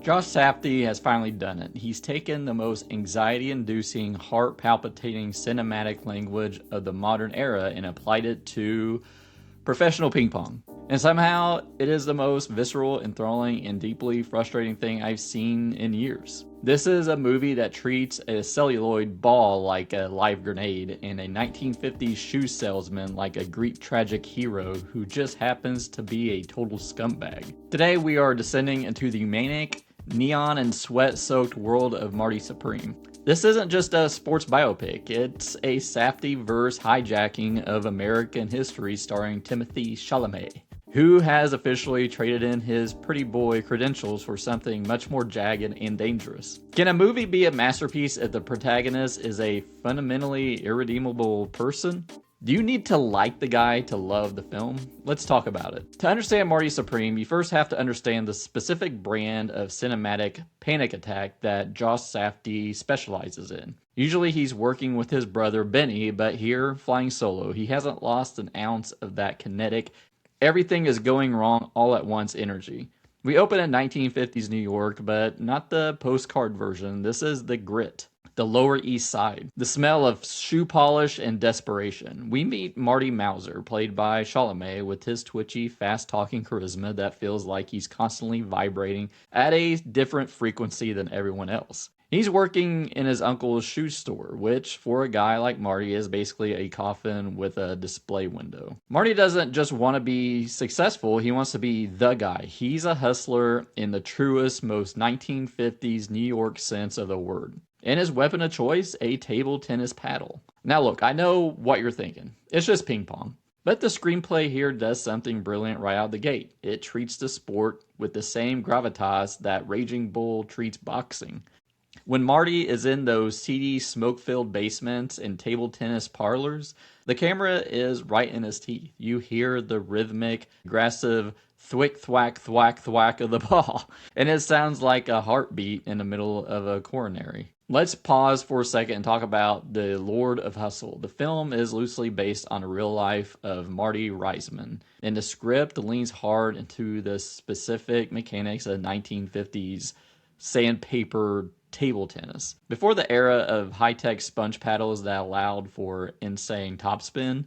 Josh Safdie has finally done it. He's taken the most anxiety-inducing, heart-palpitating cinematic language of the modern era and applied it to professional ping pong. And somehow, it is the most visceral, enthralling, and deeply frustrating thing I've seen in years. This is a movie that treats a celluloid ball like a live grenade and a 1950s shoe salesman like a Greek tragic hero who just happens to be a total scumbag. Today we are descending into the manic, neon and sweat-soaked world of Marty Supreme. This isn't just a sports biopic, it's a Safdie-verse hijacking of American history starring Timothée Chalamet, who has officially traded in his pretty boy credentials for something much more jagged and dangerous. Can a movie be a masterpiece if the protagonist is a fundamentally irredeemable person? Do you need to like the guy to love the film? Let's talk about it. To understand Marty Supreme, you first have to understand the specific brand of cinematic panic attack that Josh Safdie specializes in. Usually he's working with his brother Benny, but here, flying solo, he hasn't lost an ounce of that kinetic, everything is going wrong all at once energy. We open in 1950s New York, but not the postcard version. This is the grit. The Lower East Side. The smell of shoe polish and desperation. We meet Marty Mauser, played by Chalamet, with his twitchy, fast-talking charisma that feels like he's constantly vibrating at a different frequency than everyone else. He's working in his uncle's shoe store, which, for a guy like Marty, is basically a coffin with a display window. Marty doesn't just want to be successful, he wants to be the guy. He's a hustler in the truest, most 1950s New York sense of the word. And his weapon of choice, a table tennis paddle. Now look, I know what you're thinking. It's just ping pong. But the screenplay here does something brilliant right out of the gate. It treats the sport with the same gravitas that Raging Bull treats boxing. When Marty is in those seedy, smoke-filled basements and table tennis parlors, the camera is right in his teeth. You hear the rhythmic, aggressive thwick, thwack, thwack, thwack of the ball, and it sounds like a heartbeat in the middle of a coronary. Let's pause for a second and talk about the Lord of Hustle. The film is loosely based on the real life of Marty Reisman, and the script leans hard into the specific mechanics of 1950s sandpaper table tennis. Before the era of high-tech sponge paddles that allowed for insane topspin,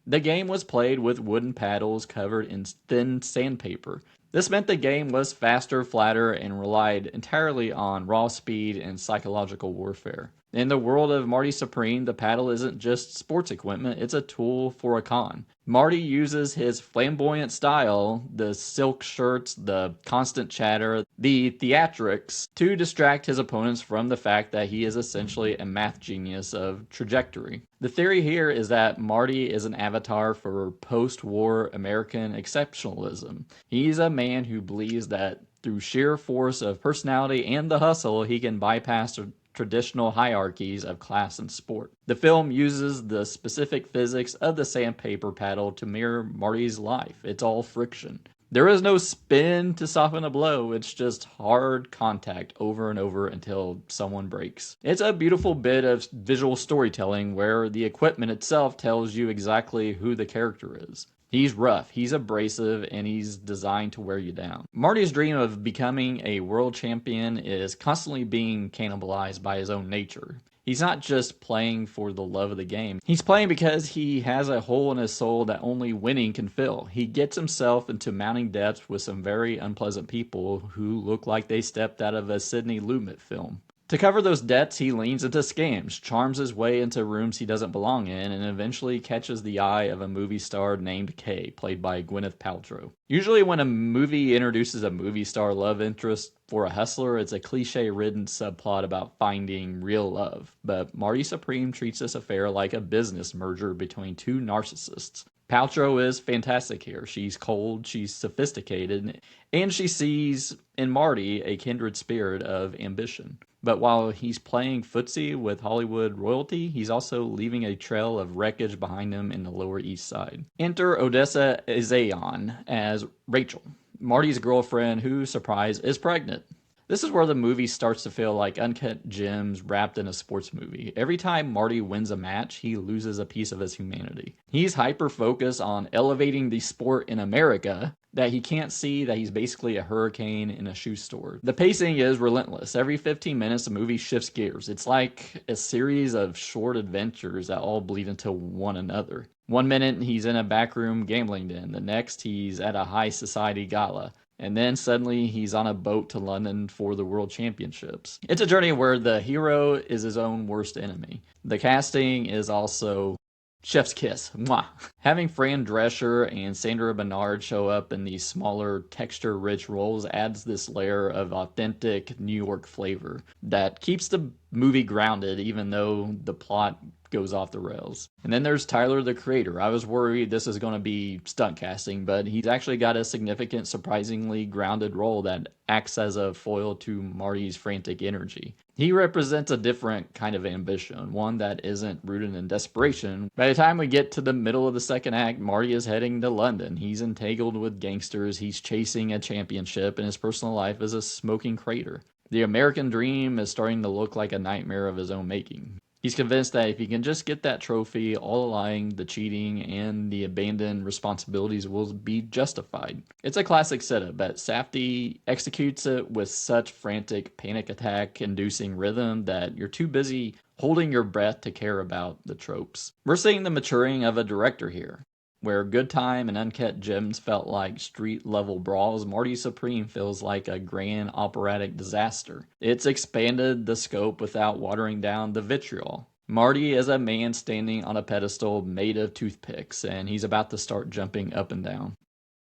the game was played with wooden paddles covered in thin sandpaper. This meant the game was faster, flatter, and relied entirely on raw speed and psychological warfare. In the world of Marty Supreme, the paddle isn't just sports equipment, it's a tool for a con. Marty uses his flamboyant style, the silk shirts, the constant chatter, the theatrics, to distract his opponents from the fact that he is essentially a math genius of trajectory. The theory here is that Marty is an avatar for post-war American exceptionalism. He's a man who believes that through sheer force of personality and the hustle, he can bypass traditional hierarchies of class and sport. The film uses the specific physics of the sandpaper paddle to mirror Marty's life. It's all friction. There is no spin to soften a blow, it's just hard contact over and over until someone breaks. It's a beautiful bit of visual storytelling where the equipment itself tells you exactly who the character is. He's rough, he's abrasive, and he's designed to wear you down. Marty's dream of becoming a world champion is constantly being cannibalized by his own nature. He's not just playing for the love of the game. He's playing because he has a hole in his soul that only winning can fill. He gets himself into mounting depths with some very unpleasant people who look like they stepped out of a Sidney Lumet film. To cover those debts, he leans into scams, charms his way into rooms he doesn't belong in, and eventually catches the eye of a movie star named Kay, played by Gwyneth Paltrow. Usually when a movie introduces a movie star love interest for a hustler, it's a cliche-ridden subplot about finding real love. But Marty Supreme treats this affair like a business merger between two narcissists. Paltrow is fantastic here. She's cold, she's sophisticated, and she sees in Marty a kindred spirit of ambition. But while he's playing footsie with Hollywood royalty, he's also leaving a trail of wreckage behind him in the Lower East Side. Enter Odessa Isayon as Rachel, Marty's girlfriend who, surprise, is pregnant. This is where the movie starts to feel like Uncut Gems wrapped in a sports movie. Every time Marty wins a match, he loses a piece of his humanity. He's hyper-focused on elevating the sport in America that he can't see that he's basically a hurricane in a shoe store. The pacing is relentless. Every 15 minutes, the movie shifts gears. It's like a series of short adventures that all bleed into one another. One minute, he's in a backroom gambling den. The next, he's at a high society gala. And then suddenly he's on a boat to London for the World Championships. It's a journey where the hero is his own worst enemy. The casting is also chef's kiss. Mwah. Having Fran Drescher and Sandra Bernard show up in these smaller, texture-rich roles adds this layer of authentic New York flavor that keeps the movie grounded even though the plot goes off the rails. And then there's Tyler, the creator. I was worried this is going to be stunt casting, but he's actually got a significant, surprisingly grounded role that acts as a foil to Marty's frantic energy. He represents a different kind of ambition, one that isn't rooted in desperation. By the time we get to the middle of the second act, Marty is heading to London. He's entangled with gangsters, he's chasing a championship, and his personal life is a smoking crater. The American dream is starting to look like a nightmare of his own making. He's convinced that if he can just get that trophy, all the lying, the cheating, and the abandoned responsibilities will be justified. It's a classic setup, but Safdie executes it with such frantic, panic attack-inducing rhythm that you're too busy holding your breath to care about the tropes. We're seeing the maturing of a director here. Where Good Time and Uncut Gems felt like street-level brawls, Marty Supreme feels like a grand operatic disaster. It's expanded the scope without watering down the vitriol. Marty is a man standing on a pedestal made of toothpicks, and he's about to start jumping up and down.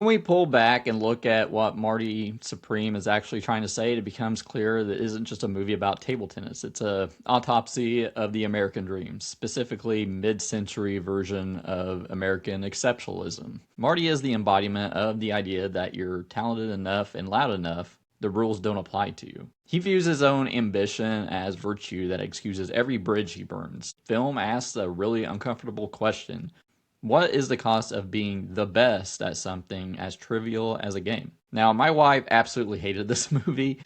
When we pull back and look at what Marty Supreme is actually trying to say, it becomes clear that it isn't just a movie about table tennis. It's an autopsy of the American dream, specifically mid-century version of American exceptionalism. Marty is the embodiment of the idea that you're talented enough and loud enough, the rules don't apply to you. He views his own ambition as virtue that excuses every bridge he burns. Film asks a really uncomfortable question. What is the cost of being the best at something as trivial as a game? Now, my wife absolutely hated this movie.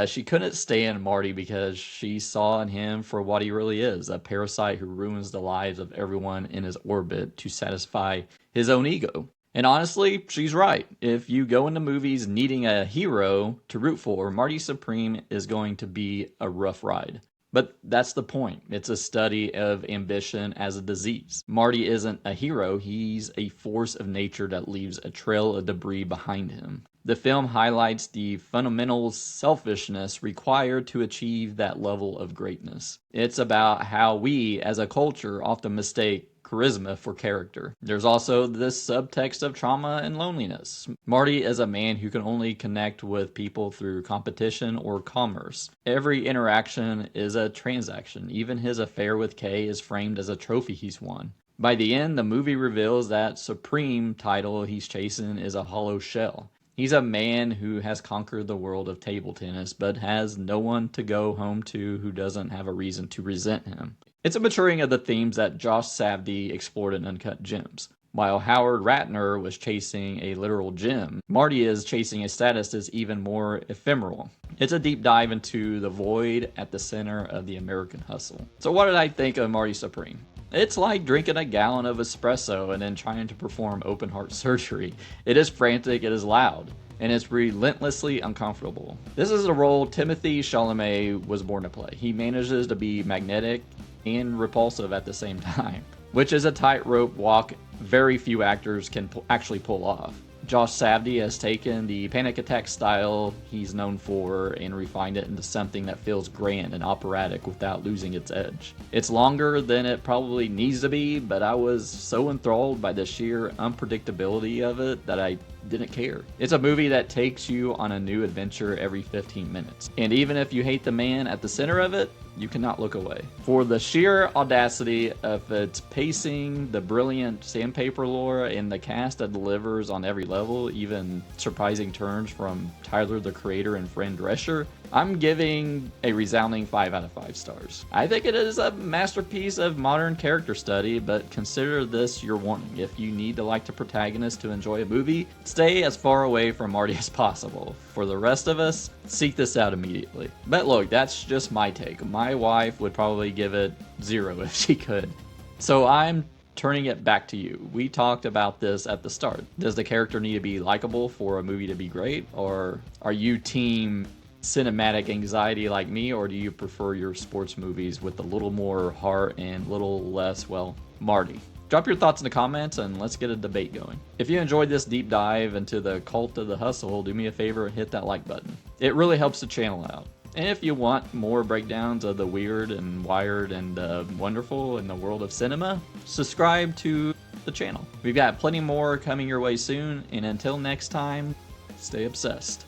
She couldn't stand Marty because she saw in him for what he really is, a parasite who ruins the lives of everyone in his orbit to satisfy his own ego. And honestly, she's right. If you go into movies needing a hero to root for, Marty Supreme is going to be a rough ride. But that's the point. It's a study of ambition as a disease. Marty isn't a hero, he's a force of nature that leaves a trail of debris behind him. The film highlights the fundamental selfishness required to achieve that level of greatness. It's about how we, as a culture, often mistake charisma for character. There's also this subtext of trauma and loneliness. Marty is a man who can only connect with people through competition or commerce. Every interaction is a transaction. Even his affair with Kay is framed as a trophy he's won. By the end, the movie reveals that Supreme title he's chasing is a hollow shell. He's a man who has conquered the world of table tennis, but has no one to go home to who doesn't have a reason to resent him. It's a maturing of the themes that Josh Safdie explored in Uncut Gems. While Howard Ratner was chasing a literal gem, Marty is chasing a status that's even more ephemeral. It's a deep dive into the void at the center of the American hustle. So what did I think of Marty Supreme? It's like drinking a gallon of espresso and then trying to perform open heart surgery. It is frantic, it is loud, and it's relentlessly uncomfortable. This is a role Timothée Chalamet was born to play. He manages to be magnetic and repulsive at the same time, which is a tightrope walk very few actors can actually pull off. Josh Safdie has taken the panic attack style he's known for and refined it into something that feels grand and operatic without losing its edge. It's longer than it probably needs to be, but I was so enthralled by the sheer unpredictability of it that I didn't care. It's a movie that takes you on a new adventure every 15 minutes. And even if you hate the man at the center of it, you cannot look away. For the sheer audacity of its pacing, the brilliant Sandpaper lore, and the cast that delivers on every level, even surprising turns from Tyler the creator and Fran Drescher, I'm giving a resounding 5 out of 5 stars. I think it is a masterpiece of modern character study, but consider this your warning. If you need to like the protagonist to enjoy a movie, Stay as far away from Marty as possible. For the rest of us, seek this out immediately. But look, that's just my take. My wife would probably give it 0 if she could. So I'm turning it back to you. We talked about this at the start. Does the character need to be likable for a movie to be great? Or are you team cinematic anxiety like me, or do you prefer your sports movies with a little more heart and a little less, well, Marty? Drop your thoughts in the comments and let's get a debate going. If you enjoyed this deep dive into the cult of the hustle, do me a favor and hit that like button. It really helps the channel out. And if you want more breakdowns of the weird and wired and wonderful in the world of cinema, subscribe to the channel. We've got plenty more coming your way soon, and until next time, stay obsessed.